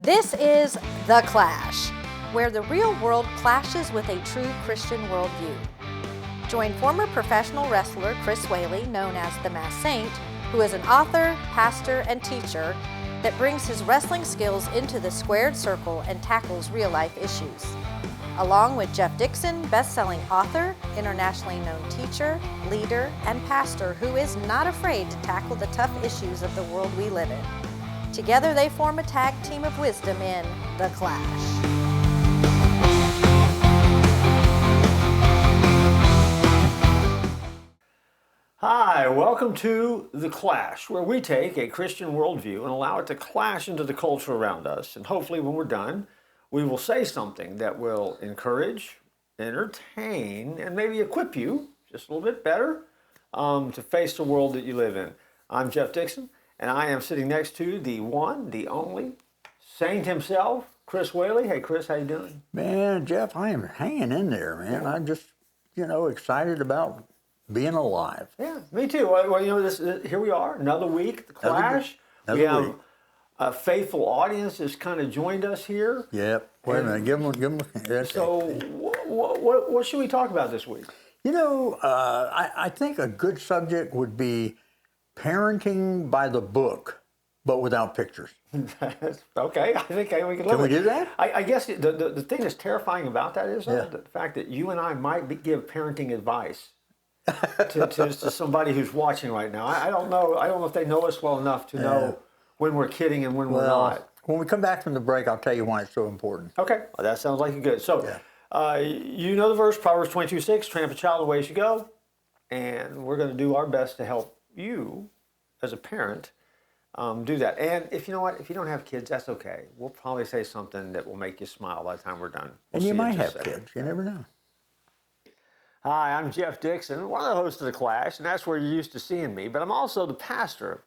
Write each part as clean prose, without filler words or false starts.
This is The Clash, where the real world clashes with a true Christian worldview. Join former professional wrestler Chris Whaley, known as the Masked Saint, who is an author, pastor, and teacher that brings his wrestling skills into the squared circle and tackles real-life issues. Along with Jeff Dixon, best-selling author, internationally known teacher, leader, and pastor who is not afraid to tackle the tough issues of the world we live in. Together they form a tag team of wisdom in The Clash. Hi, welcome to The Clash, where we take a Christian worldview and allow it to clash into the culture around us. And hopefully when we're done, we will say something that will encourage, entertain, and maybe equip you just a little bit better to face the world that you live in. I'm Jeff Dixon, and I am sitting next to the one, the only, Saint himself, Chris Whaley. Hey, Chris, how you doing? Man, Jeff, I am hanging in there, man. I'm just, excited about being alive. Yeah, me too. Well, here we are, another week, The Clash. We have a faithful audience has kind of joined us here. Yep. Wait a minute, give them. Okay. So, what should we talk about this week? I think a good subject would be parenting by the book, but without pictures. Okay, I think we can live. Can we do that? I guess the thing that's terrifying about that is the fact that you and I might give parenting advice to somebody who's watching right now. I don't know if they know us well enough to know when we're kidding and when we're not. When we come back from the break, I'll tell you why it's so important. Okay, well, that sounds like a good. So, you know the verse, Proverbs 22:6, train up a child the way he should go. And we're going to do our best to help you as a parent do that. And if you don't have kids, that's okay. We'll probably say something that will make you smile by the time we're done. And you might have kids. You never know. Hi, I'm Jeff Dixon, one of the hosts of The Clash, and that's where you're used to seeing me. But I'm also the pastor of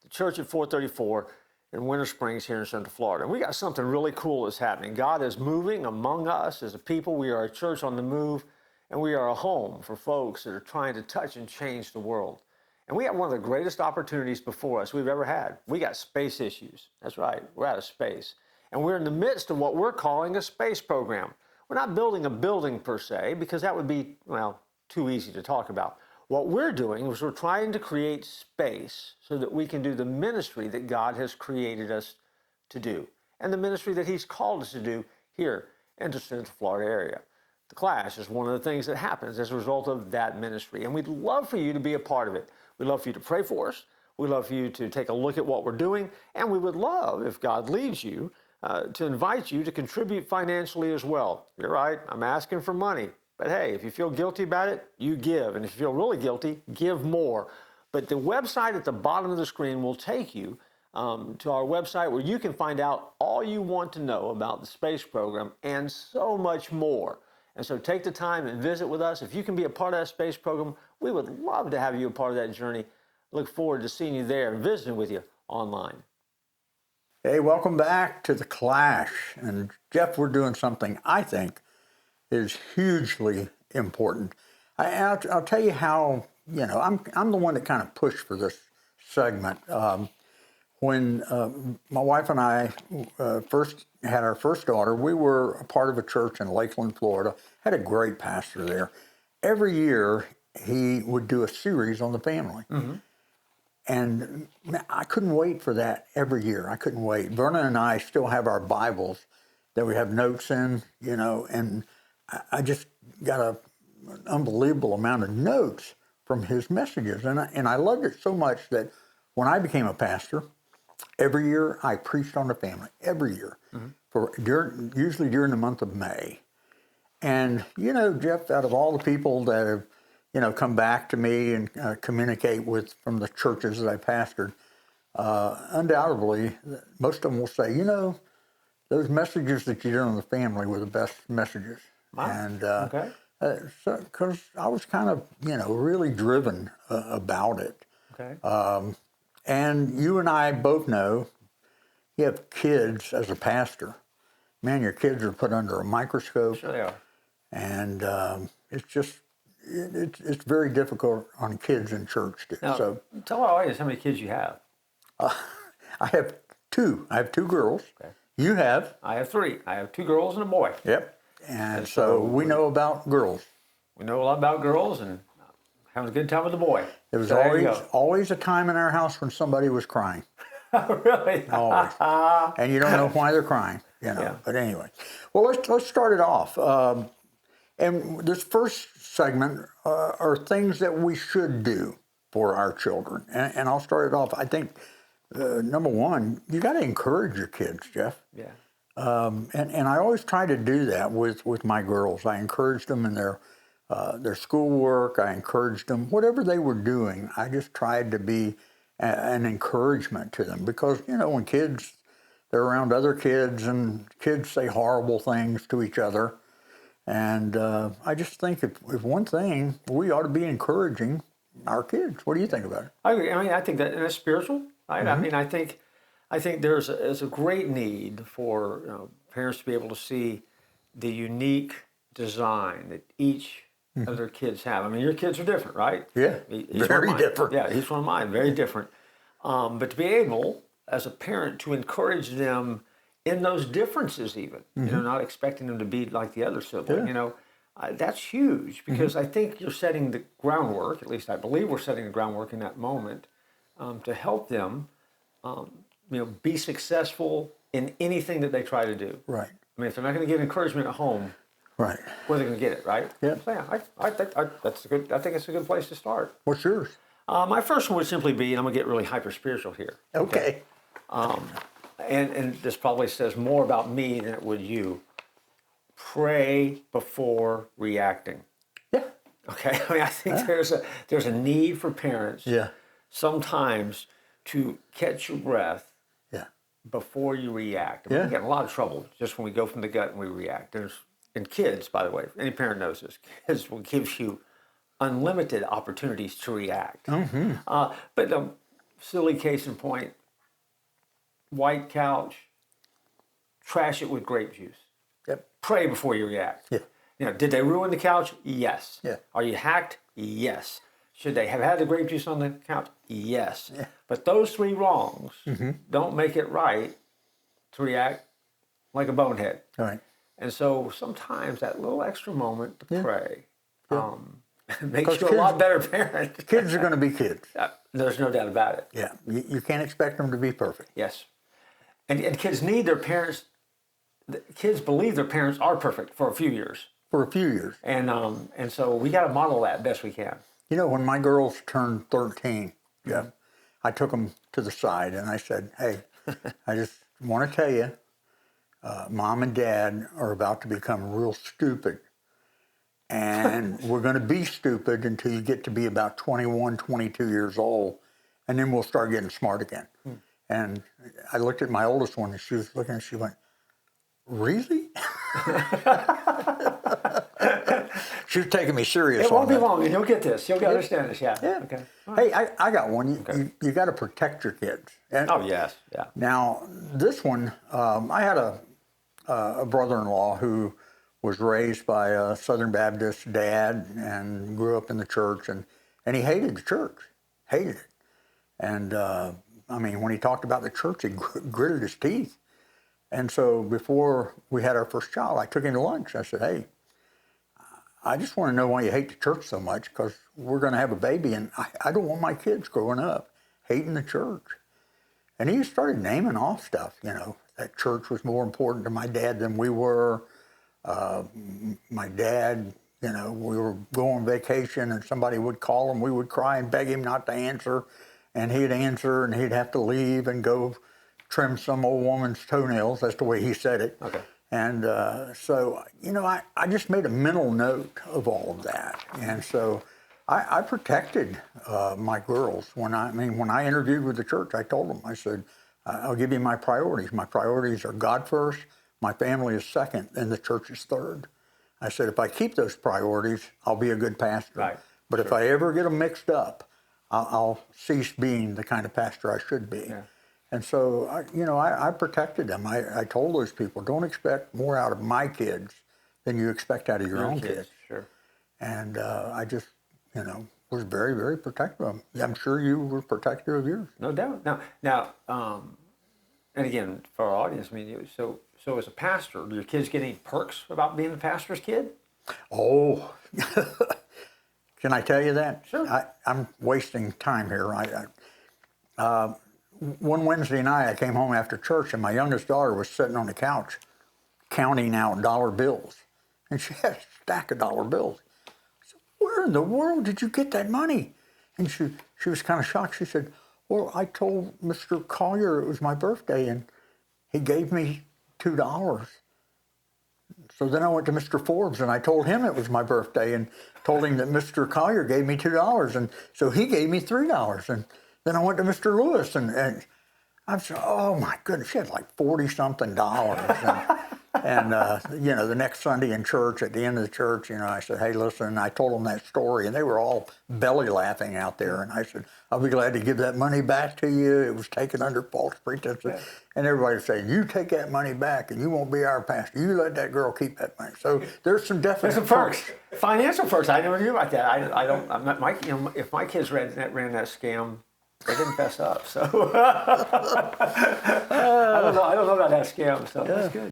the church at 434 in Winter Springs here in Central Florida. And we got something really cool that's happening. God is moving among us as a people. We are a church on the move, and we are a home for folks that are trying to touch and change the world. And we have one of the greatest opportunities before us we've ever had. We got space issues. That's right, we're out of space. And we're in the midst of what we're calling a space program. We're not building a building per se, because that would be, too easy to talk about. What we're doing is we're trying to create space so that we can do the ministry that God has created us to do, and the ministry that He's called us to do here in the Central Florida area. The Clash is one of the things that happens as a result of that ministry, and we'd love for you to be a part of it. We'd love for you to pray for us. We'd love for you to take a look at what we're doing, and we would love, if God leads you, to invite you to contribute financially as well. You're right, I'm asking for money. But hey, if you feel guilty about it, you give. And if you feel really guilty, give more. But the website at the bottom of the screen will take you to our website where you can find out all you want to know about the space program and so much more. And so take the time and visit with us. If you can be a part of that space program, we would love to have you a part of that journey. Look forward to seeing you there and visiting with you online. Hey, welcome back to The Clash. And Jeff, we're doing something I think is hugely important. I'll tell you how, I'm the one that kind of pushed for this segment. When my wife and I first had our first daughter, we were a part of a church in Lakeland, Florida, had a great pastor there. Every year, he would do a series on the family. Mm-hmm. And I couldn't wait for that every year. I couldn't wait. Verna and I still have our Bibles that we have notes in, and I just got an unbelievable amount of notes from his messages. And I loved it so much that when I became a pastor, every year I preached on the family, every year, usually during the month of May. And, Jeff, out of all the people that have, come back to me and communicate with from the churches that I pastored, undoubtedly, most of them will say, those messages that you did on the family were the best messages. Wow. And because I was kind of, really driven about it. Okay. And you and I both know, you have kids as a pastor. Man, your kids are put under a microscope. Sure they are. And it's just, it's very difficult on kids in church. Now, so tell our audience how many kids you have. I have two. I have two girls. Okay. You have. I have 3. I have 2 girls and a boy. Yep. And so we know about girls. We know a lot about girls and having a good time with the boy. There was So there you go. always a time in our house when somebody was crying. Really? Always. And you don't know why they're crying, you know. Yeah. But anyway. Well, let's start it off. And this first segment are things that we should do for our children. And I'll start it off. I think, number one, you got to encourage your kids, Jeff. Yeah. And I always try to do that with my girls. I encouraged them in their schoolwork. I encouraged them, whatever they were doing. I just tried to be an encouragement to them because, you know, when they're around other kids and kids say horrible things to each other. And I just think if one thing, we ought to be encouraging our kids. What do you think about it? I agree. I mean, I think that, and it's spiritual, right? Mm-hmm. I mean, I think there's a great need for parents to be able to see the unique design that each of their kids have. I mean, your kids are different, right? Yeah, very different. Yeah, each one of mine, very different. But to be able, as a parent, to encourage them in those differences even, you know, not expecting them to be like the other sibling, you know, that's huge because I think you're setting the groundwork, at least I believe we're setting the groundwork in that moment to help them, be successful in anything that they try to do. Right. I mean, if they're not going to get encouragement at home, Right. where are they going to get it, right? Yeah. So yeah, I think it's a good place to start. What's yours? My first one would simply be, and I'm going to get really hyper spiritual here. Okay. And this probably says more about me than it would you. Pray before reacting. Yeah. Okay. I mean, I think there's a need for parents. Yeah. Sometimes to catch your breath. Yeah. Before you react. I mean, Yeah. we get in a lot of trouble just when we go from the gut and we react. And kids, by the way, any parent knows this, kids will give you unlimited opportunities to react. Mm-hmm. But silly case in point, white couch, trash it with grape juice. Yep. Pray before you react. Yeah. Did they ruin the couch? Yes. Yeah. Are you hacked? Yes. Should they have had the grape juice on the couch? Yes. Yeah. But those 3 wrongs don't make it right to react like a bonehead. All right. And so sometimes that little extra moment to pray makes 'Cause you a lot better parent. Kids are going to be kids. There's no doubt about it. Yeah. You can't expect them to be perfect. Yes. And kids need their parents, kids believe their parents are perfect for a few years. For a few years. And so we got to model that best we can. You know, when my girls turned 13, Jeff, I took them to the side and I said, hey, I just want to tell you, Mom and Dad are about to become real stupid. And we're going to be stupid until you get to be about 21, 22 years old. And then we'll start getting smart again. And I looked at my oldest one and she was looking and she went, really? She was taking me serious. It won't on be that. long and you'll get this. You'll understand this. Yeah. Yeah. Okay. Hey, I got one. You got to protect your kids. And Oh, yes. Yeah. now, this one, I had a brother-in-law who was raised by a Southern Baptist dad and grew up in the church, and he hated the church, hated it. And, I mean, when he talked about the church, he gritted his teeth. And so before we had our first child, I took him to lunch. I said, hey, I just want to know why you hate the church so much, because we're going to have a baby, and I don't want my kids growing up hating the church. And he started naming off stuff, you know, that church was more important to my dad than we were. My dad, you know, we were going on vacation and somebody would call him, we would cry and beg him not to answer, and he'd answer and he'd have to leave and go trim some old woman's toenails. That's the way he said it. Okay. And so, you know, I just made a mental note of all of that. And so I protected my girls. When I interviewed with the church, I told them, I said, I'll give you my priorities. My priorities are God first, my family is second, and the church is third. I said, if I keep those priorities, I'll be a good pastor. Right. But if I ever get them mixed up, I'll cease being the kind of pastor I should be. Yeah. And so, I protected them. I told those people, don't expect more out of my kids than you expect out of your own kids. Sure. And I just, was very, very protective of them. I'm sure you were protective of yours. No doubt. Now, and again, for our audience, I mean, so as a pastor, do your kids get any perks about being the pastor's kid? Oh, can I tell you that? Sure. I'm wasting time here. One Wednesday night, I came home after church, and my youngest daughter was sitting on the couch counting out dollar bills. And she had a stack of dollar bills. I said, where in the world did you get that money? And she was kind of shocked. She said, well, I told Mr. Collier it was my birthday, and he gave me $2. So then I went to Mr. Forbes, and I told him it was my birthday, and told him that Mr. Collier gave me $2, and so he gave me $3. And then I went to Mr. Lewis, and I said, oh my goodness, she had like 40-something dollars. And you know, the next Sunday in church, at the end of the church, you know, I said, hey, listen, and I told them that story, and they were all belly laughing out there. And I said, I'll be glad to give that money back to you. It was taken under false pretenses. Yeah. And everybody said, you take that money back, and you won't be our pastor. You let that girl keep that money. So there's some definite perks. Financial perks. I never knew about that. I don't. You know, if my kids ran that scam, they didn't fess up. So I don't know about that scam. So that's good.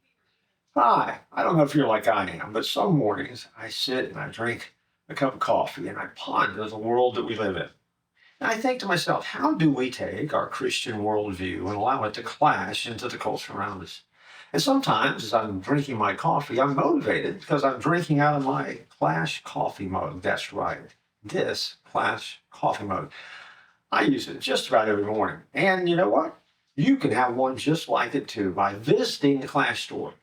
Hi, I don't know if you're like I am, but some mornings I sit and I drink a cup of coffee and I ponder the world that we live in. And I think to myself, how do we take our Christian worldview and allow it to clash into the culture around us? And sometimes as I'm drinking my coffee, I'm motivated because I'm drinking out of my Clash coffee mug. That's right, this Clash coffee mug. I use it just about every morning. And you know what? You can have one just like it too by visiting the Clash store.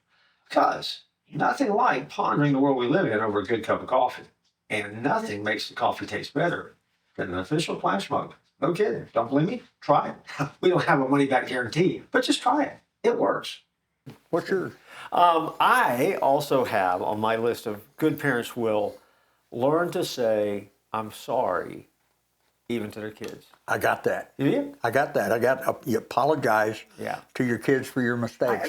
Because nothing like pondering the world we live in over a good cup of coffee. And nothing makes the coffee taste better than an official Clash mug. No kidding. Don't believe me? Try it. We don't have a money-back guarantee, but just try it. It works. What's yours? I also have on my list of good parents will learn to say, I'm sorry, even to their kids. I got that. You did? I got that. You apologize to your kids for your mistakes.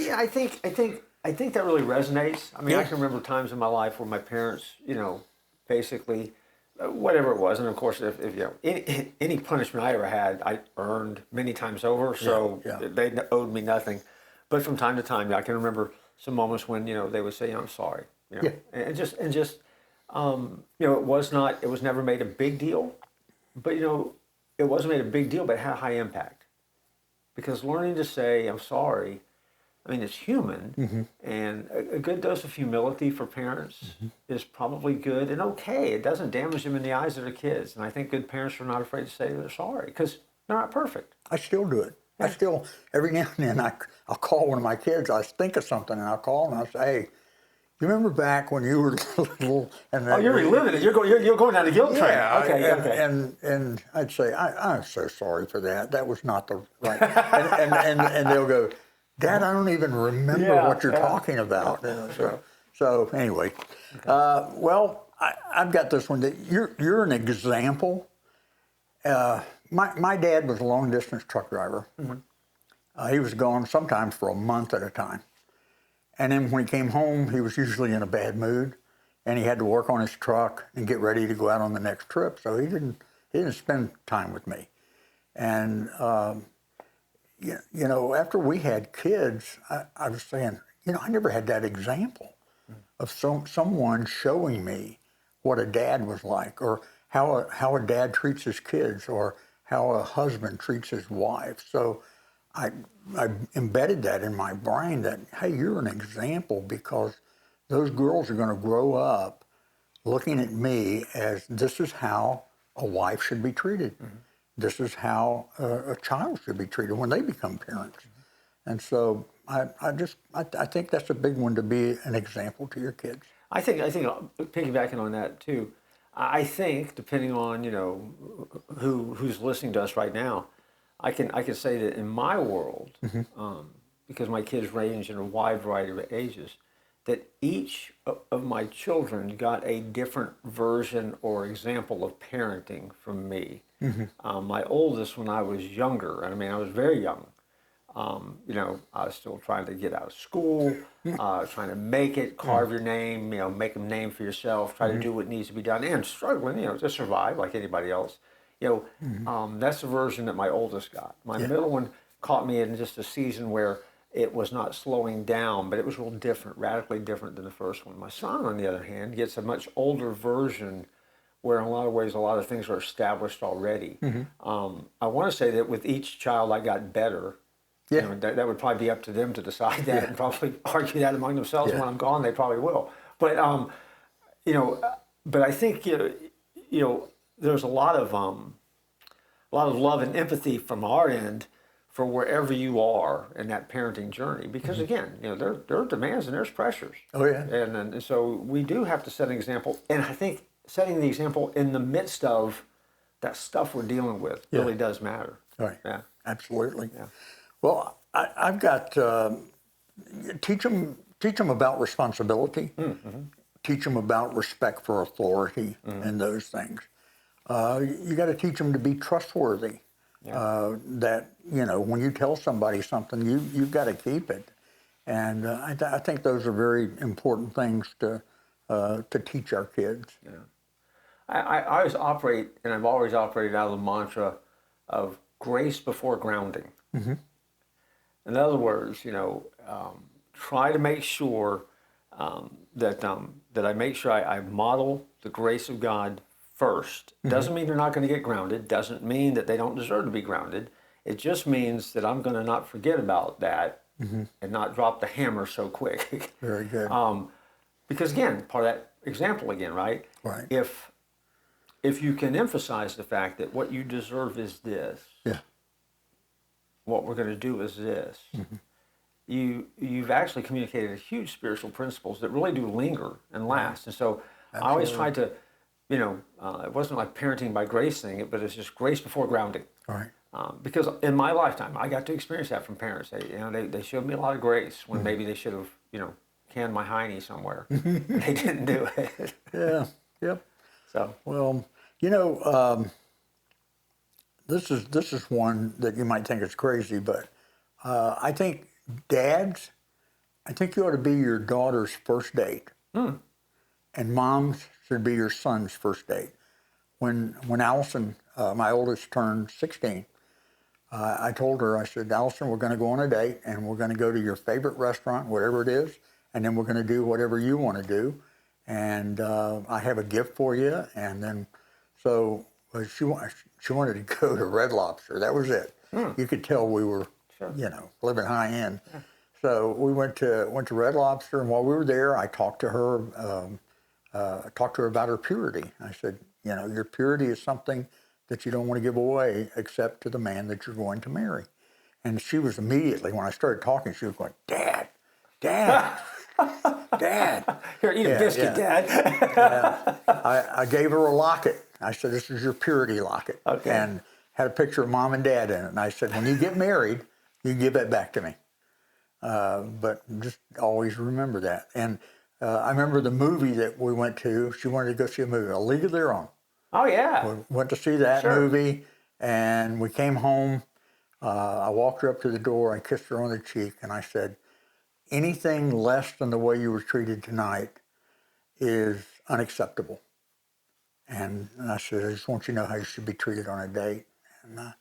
I think that really resonates. I mean, I can remember times in my life where my parents, you know, basically, whatever it was, and of course, if you know, any punishment I ever had, I earned many times over, so they owed me nothing. But from time to time, I can remember some moments when, you know, they would say, I'm sorry, you know, and just, you know, it was never made a big deal, but, you know, it wasn't made a big deal, but it had a high impact. Because learning to say, I'm sorry, I mean, it's human, and a good dose of humility for parents is probably good and okay. It doesn't damage them in the eyes of their kids. And I think good parents are not afraid to say they're sorry because they're not perfect. I still do it. I still, every now and then, I'll call one of my kids. I think of something, and I'll call them, and I'll say, hey, you remember back when you were little? And you're reliving it. You're going down the guilt train. Okay. And I'd say, I'm so sorry for that. That was not the right. and they'll go, Dad, I don't even remember what you're talking about. You know, so anyway, well, I've got this one that you're an example. My dad was a long distance truck driver. He was gone sometimes for a month at a time. And then when he came home, he was usually in a bad mood, and he had to work on his truck and get ready to go out on the next trip. So he didn't spend time with me. And you know, after we had kids, I was saying, you know, I never had that example of someone showing me what a dad was like, or how a dad treats his kids, or how a husband treats his wife. So I embedded that in my brain that, hey, you're an example, because those girls are going to grow up looking at me as this is how a wife should be treated. This is how a child should be treated when they become parents. And so I think that's a big one, to be an example to your kids. I think piggybacking on that too, I think depending on, you know, who's listening to us right now, I can say that in my world, because my kids range in a wide variety of ages, that each of my children got a different version or example of parenting from me. My oldest, when I was younger, I mean, I was very young, you know, I was still trying to get out of school, trying to make it, carve your name, you know, make a name for yourself, try to do what needs to be done, and struggling, you know, to survive like anybody else. You know, that's the version that my oldest got. My middle one caught me in just a season where it was not slowing down, but it was real different, radically different than the first one. My son, on the other hand, gets a much older version where in a lot of ways, a lot of things are established already. I want to say that with each child, I got better. Yeah. You know, that would probably be up to them to decide that and probably argue that among themselves. Yeah. When I'm gone, they probably will. But, you know, but I think, you know, there's a lot of love and empathy from our end for wherever you are in that parenting journey, because again, you know, there are demands and there's pressures. Oh yeah. And so we do have to set an example, and I think setting the example in the midst of that stuff we're dealing with really does matter. Right. Yeah. Absolutely. Yeah. Well, I've got teach them about responsibility. Teach them about respect for authority and those things. You got to teach them to be trustworthy. That, you know, when you tell somebody something, you've got to keep it. And I think those are very important things to teach our kids. Yeah. I always operate, and I've always operated out of the mantra of grace before grounding. In other words, you know, try to make sure that I make sure I model the grace of God first. Doesn't mean they're not going to get grounded. Doesn't mean that they don't deserve to be grounded. It just means that I'm going to not forget about that and not drop the hammer so quick. Very good. Because again, part of that example again, right? Right. If you can emphasize the fact that what you deserve is this, what we're going to do is this, you've actually communicated huge spiritual principles that really do linger and last. And so I always tried to, you know, it wasn't like parenting by grace thing, but it's just grace before grounding. Right. Because in my lifetime, I got to experience that from parents. They showed me a lot of grace when maybe they should have, you know, canned my hiney somewhere. They didn't do it. Yeah. Yep. So well, you know, this is one that you might think is crazy, but I think dads, I think you ought to be your daughter's first date, and moms should be your son's first date. When Allison, my oldest, turned 16, I told her, I said, Allison, we're going to go on a date, and we're going to go to your favorite restaurant, whatever it is, and then we're going to do whatever you want to do, and I have a gift for you. And then, so she wanted to go to Red Lobster. That was it. You could tell we were, you know, living high end. So we went to Red Lobster, and while we were there, I talked to her about her purity. I said, you know, your purity is something that you don't want to give away except to the man that you're going to marry. And she was immediately, when I started talking, she was going, Dad, Dad. Here, eat a biscuit, Dad. I gave her a locket. I said, this is your purity locket. Okay. And had a picture of Mom and Dad in it. And I said, when you get married, you give that back to me. But just always remember that. And I remember the movie that we went to. She wanted to go see a movie, A League of Their Own. Oh, yeah. We went to see that movie, and we came home. I walked her up to the door. I kissed her on the cheek, and I said, anything less than the way you were treated tonight is unacceptable. And I said, I just want you to know how you should be treated on a date. And,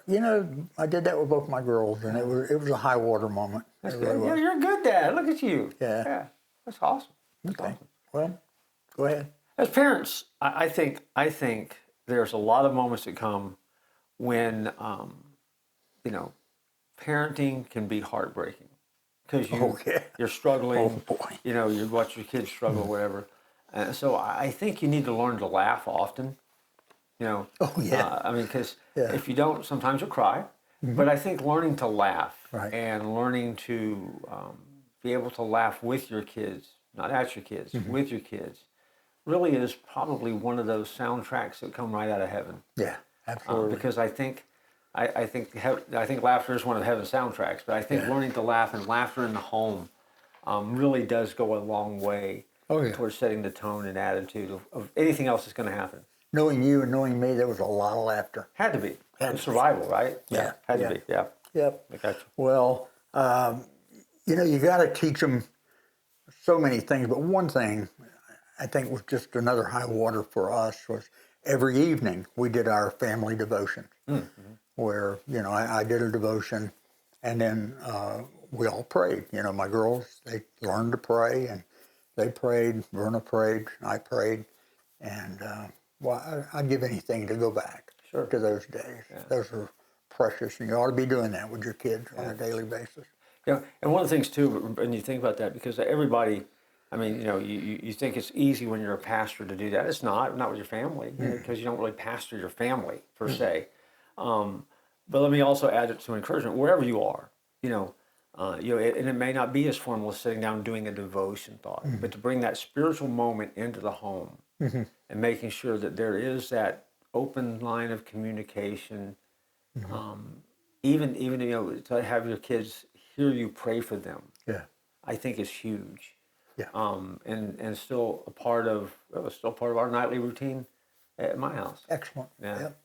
you know, I did that with both my girls, and it was a high water moment. That's good. Yeah, you're a good dad. Look at you. Yeah. That's awesome. That's Okay. awesome. Well, go ahead. As parents, I think there's a lot of moments that come when, you know, parenting can be heartbreaking because you're struggling. Oh, boy. You know, you watch your kids struggle, whatever. So I think you need to learn to laugh often. You know. Oh, yeah. I mean, because if you don't, sometimes you'll cry. But I think learning to laugh and learning to be able to laugh with your kids, not at your kids, with your kids, really is probably one of those soundtracks that come right out of heaven. Yeah, absolutely. Because I think laughter is one of heaven's soundtracks. But I think learning to laugh and laughter in the home really does go a long way towards setting the tone and attitude of anything else that's going to happen. Knowing you and knowing me, there was a lot of laughter. Had to be. Survival, right? Yeah. Had to be. Yeah. Yep. I got you. Well, you know, you got to teach them so many things, but one thing I think was just another high water for us was every evening we did our family devotion. where, I did a devotion, and then we all prayed. My girls, they learned to pray, and they prayed, Verna prayed, I prayed, and I'd give anything to go back to those days. Yeah. Those are precious, and you ought to be doing that with your kids on a daily basis. Yeah, and one of the things too, and you think about that, because everybody, I mean, you think it's easy when you're a pastor to do that. It's not with your family, because you don't really pastor your family per se. But let me also add it to encouragement, wherever you are, and it may not be as formal as sitting down and doing a devotion thought, but to bring that spiritual moment into the home and making sure that there is that open line of communication, even to have your kids hear you pray for them. Yeah, I think is huge. Yeah, and still a part of our nightly routine at my house. Excellent. Yeah. Yep.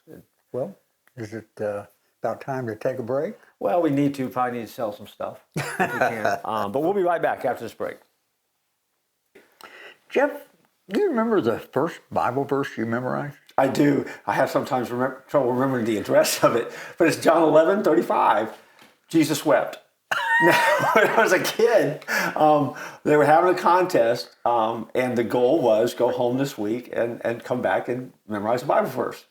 Good. Well, is it about time to take a break? Well, we probably need to sell some stuff if we can. But we'll be right back after this break. Jeff, do you remember the first Bible verse you memorized? I do. I have sometimes trouble remembering the address of it, but it's John 11:35. Jesus wept. Now, when I was a kid, they were having a contest, and the goal was go home this week and come back and memorize a Bible verse.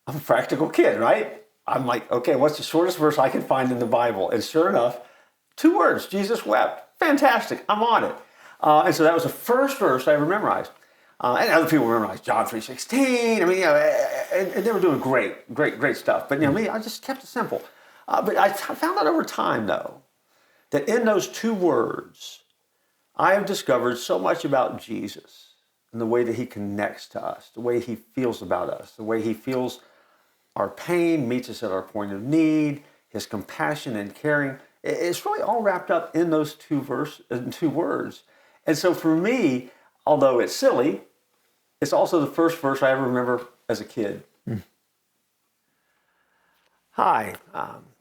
I'm a practical kid, right? I'm like, okay, what's the shortest verse I can find in the Bible? And sure enough, 2 words, Jesus wept. Fantastic, I'm on it. And so that was the first verse I ever memorized. And other people memorized John 3:16. I mean, and they were doing great stuff. But me, I just kept it simple. But I found out over time, though, that in those 2 words, I have discovered so much about Jesus and the way that he connects to us, the way he feels about us, the way he feels our pain, meets us at our point of need, his compassion and caring. It's really all wrapped up in those 2 words. And so for me, although it's silly, it's also the first verse I ever remember as a kid. Hi,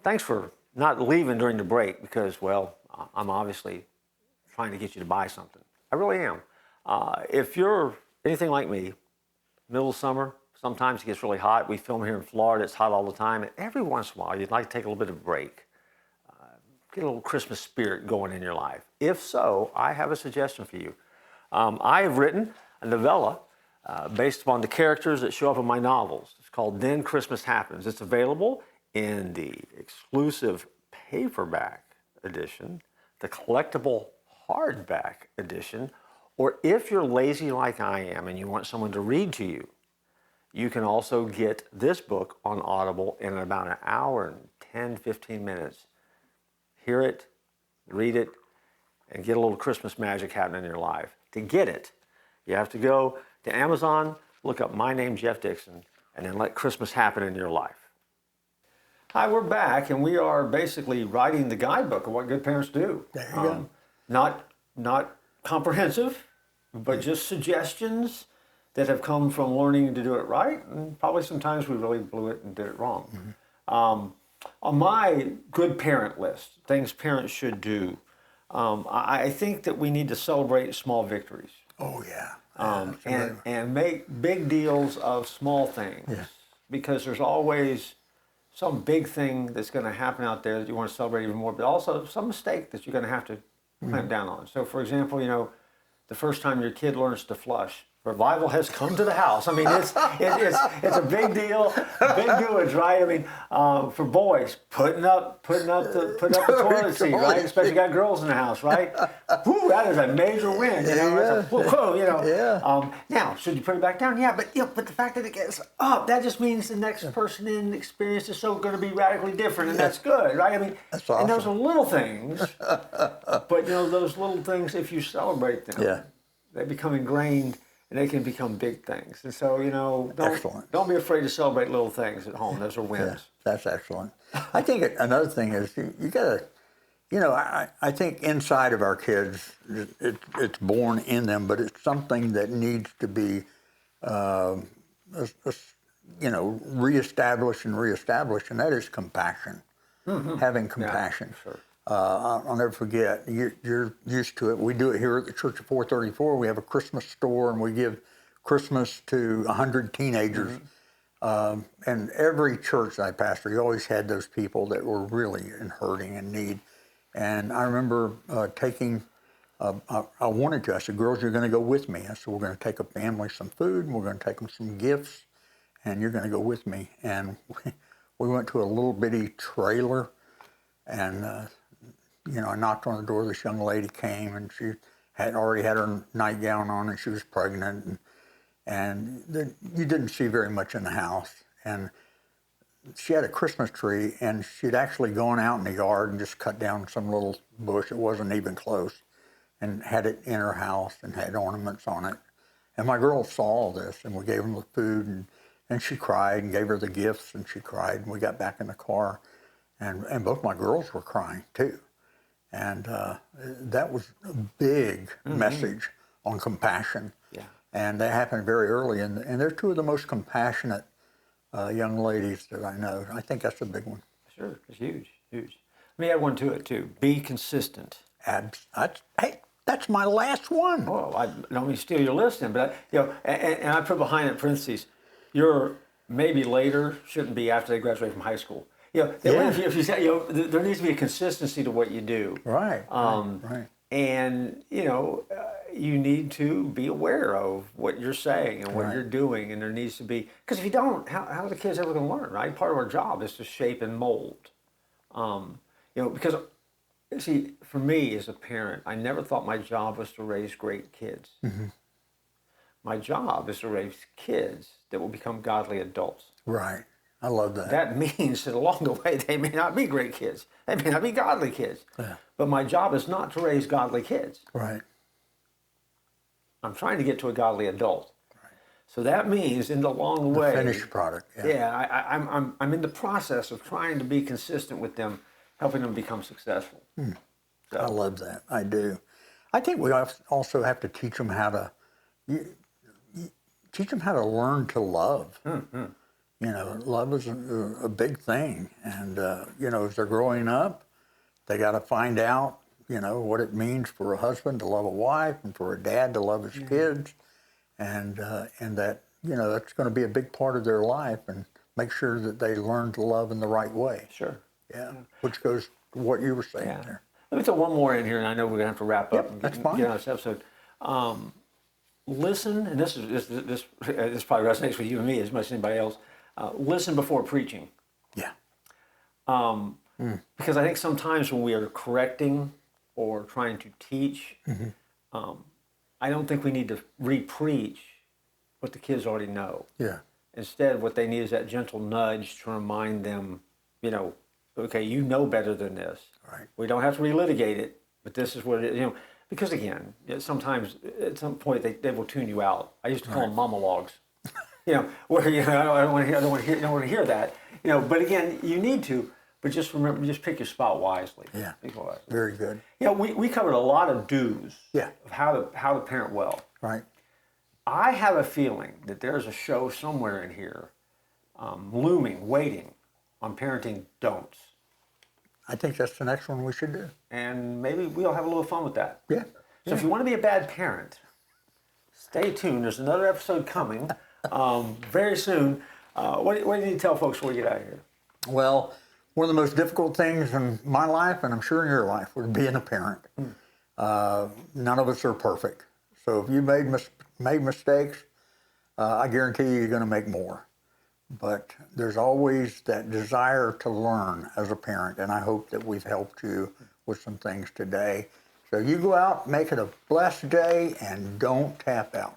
thanks for not leaving during the break because, well, I'm obviously trying to get you to buy something. I really am. If you're anything like me, middle of summer, sometimes it gets really hot. We film here in Florida, it's hot all the time. And every once in a while, you'd like to take a little bit of a break. Get a little Christmas spirit going in your life. If so, I have a suggestion for you. I have written a novella based upon the characters that show up in my novels. It's called Then Christmas Happens. It's available in the exclusive paperback edition, the collectible hardback edition, or if you're lazy like I am and you want someone to read to you, you can also get this book on Audible in about an hour and 10, 15 minutes. Hear it, read it, and get a little Christmas magic happening in your life. To get it, you have to go to Amazon, look up my name, Jeff Dixon, and then let Christmas happen in your life. Hi, we're back, and we are basically writing the guidebook of what good parents do. There you go. Not comprehensive, but just suggestions that have come from learning to do it right, and probably sometimes we really blew it and did it wrong. On my good parent list, things parents should do, I think that we need to celebrate small victories. Oh, yeah. And make big deals of small things, because there's always some big thing that's going to happen out there that you want to celebrate even more, but also some mistake that you're going to have to clamp down on. So, for example, the first time your kid learns to flush, revival has come to the house. I mean, it's a big deal, big doings, right? I mean, for boys, putting up the toilet seat, right? Especially got girls in the house, right? Woo, that is a major win. Now, should you put it back down? Yeah, but the fact that it gets up, that just means the next person in the experience is so going to be radically different, and that's good, right? I mean, that's awesome. And those are little things, but those little things, if you celebrate them, they become ingrained. And they can become big things. And so, don't be afraid to celebrate little things at home. Those are wins. Yeah, that's excellent. I think another thing is you got to, I think inside of our kids, it's born in them, but it's something that needs to be, reestablished, and that is compassion. Having compassion. Yeah, sure. I'll never forget, you're used to it. We do it here at the Church of 434. We have a Christmas store, and we give Christmas to 100 teenagers And every church I pastored, you always had those people that were really in hurting and need. And I remember I wanted to. I said, girls, you're going to go with me. I said, we're going to take a family some food, and we're going to take them some gifts, and you're going to go with me. And we went to a little bitty trailer, and I knocked on the door. This young lady came, and she had already had her nightgown on, and she was pregnant, and you didn't see very much in the house. And she had a Christmas tree, and she'd actually gone out in the yard and just cut down some little bush. It wasn't even close, and had it in her house and had ornaments on it. And my girls saw all this, and we gave them the food, and she cried, and gave her the gifts, and she cried, and we got back in the car, and both my girls were crying too. And that was a big message on compassion. Yeah. And that happened very early, and they're two of the most compassionate young ladies that I know. I think that's a big one. Sure, it's huge, huge. Let me add one to it too. Be consistent. Hey, that's my last one. Well, I don't mean to steal your list, but and I put behind it parentheses. Your maybe later shouldn't be after they graduate from high school. If you say, there needs to be a consistency to what you do. Right. Right. And you need to be aware of what you're saying and what you're doing, and there needs to be, because if you don't, how are the kids ever going to learn, right? Part of our job is to shape and mold. Because see, for me as a parent, I never thought my job was to raise great kids. Mm-hmm. My job is to raise kids that will become godly adults. Right. I love that. That means that along the way, they may not be great kids. They may not be godly kids. Yeah. But my job is not to raise godly kids. Right. I'm trying to get to a godly adult. Right. So that means along the way. Finished product. I'm in the process of trying to be consistent with them, helping them become successful. So. I love that. I do. I think we also have to teach them how to learn to love. Mm-hmm. Love is a big thing. And, as they're growing up, they got to find out, what it means for a husband to love a wife and for a dad to love his kids. And that, that's going to be a big part of their life, and make sure that they learn to love in the right way. Sure. Yeah. Which goes to what you were saying there. Let me throw one more in here, and I know we're going to have to wrap up and get on this episode. Listen, and this probably resonates with you and me as much as anybody else. Listen before preaching. Yeah. Because I think sometimes when we are correcting or trying to teach, I don't think we need to re-preach what the kids already know. Yeah. Instead, what they need is that gentle nudge to remind them, okay, you know better than this. Right. We don't have to relitigate it, but this is what it is. Because again, sometimes at some point they will tune you out. I used to call them monologues. Where I don't want to hear that. But again, you need to. But just remember, just pick your spot wisely. Yeah. Pick wisely. Very good. We covered a lot of do's. Yeah. Of how to parent well. Right. I have a feeling that there's a show somewhere in here, looming, waiting on parenting don'ts. I think that's the next one we should do. And maybe we'll have a little fun with that. Yeah. So if you want to be a bad parent, stay tuned. There's another episode coming very soon. What do you need to tell folks before we get out of here? Well, one of the most difficult things in my life, and I'm sure in your life, was being a parent. None of us are perfect. So if you made mistakes, I guarantee you're going to make more. But there's always that desire to learn as a parent, and I hope that we've helped you with some things today. So you go out, make it a blessed day, and don't tap out.